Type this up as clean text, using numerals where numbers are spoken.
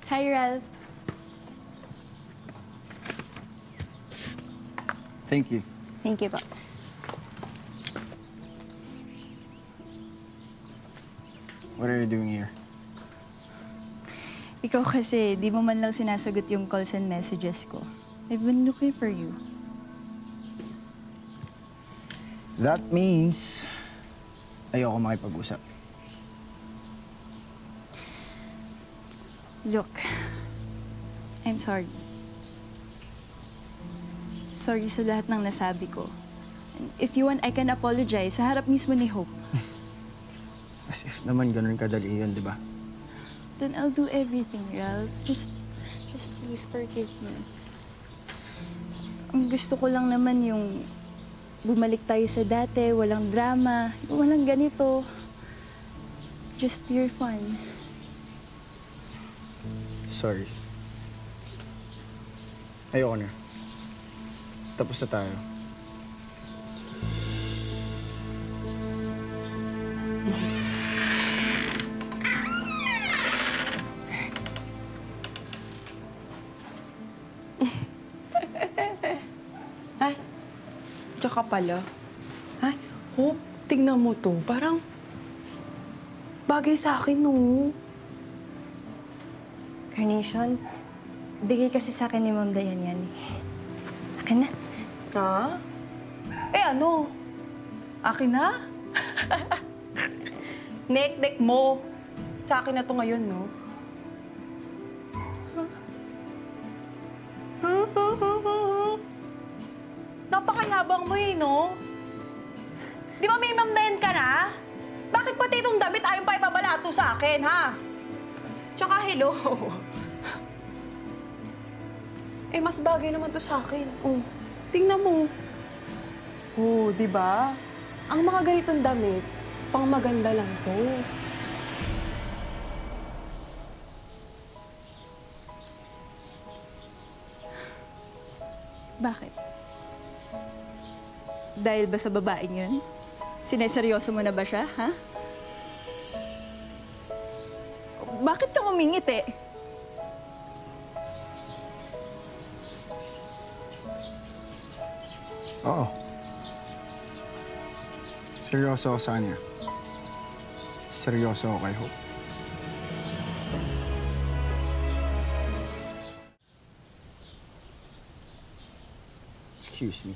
Hi, Ralph. Thank you. Thank you po. What are you doing here? Ikaw kasi, di mo man lang sinasagot yung calls and messages ko. I've been looking for you. That means ayoko makipag-usap. Look, I'm sorry. Sorry sa lahat ng nasabi ko. And if you want, I can apologize sa harap mismo ni Hope. As if naman ganun kadali yun, di ba? Then I'll do everything, Ralph. Just please forgive me. Ang gusto ko lang naman yung bumalik tayo sa dati, walang drama, walang ganito. Just pure fun. Sorry. Ayoko na. Tapos na tayo. Ay, tsaka pala. Ay, Hope, tingnan mo to. Parang bagay sa akin, no? Carnation, bigay kasi sa akin ni Ma'am Dayan yan eh. Akin na. Ha? Eh ano? Akin na? Nek-nek mo. Sa akin na to ngayon, no? Napakayabang mo eh, no? Di ba may Ma'am Dayan ka na? Bakit pati itong damit ayaw pa ipabalato sa akin, ha? Tsaka hello. Eh, mas bagay naman to sa akin. Oh, tingnan mo. Oh, di ba? Ang mga ganitong damit, pang maganda lang to. Bakit? Dahil ba sa babaeng yun? Sineseryoso mo na ba siya, ha? Bakit ka umingit eh? Oo. Seryoso ako sa kanya. Seryoso ako kay Hope. Excuse me.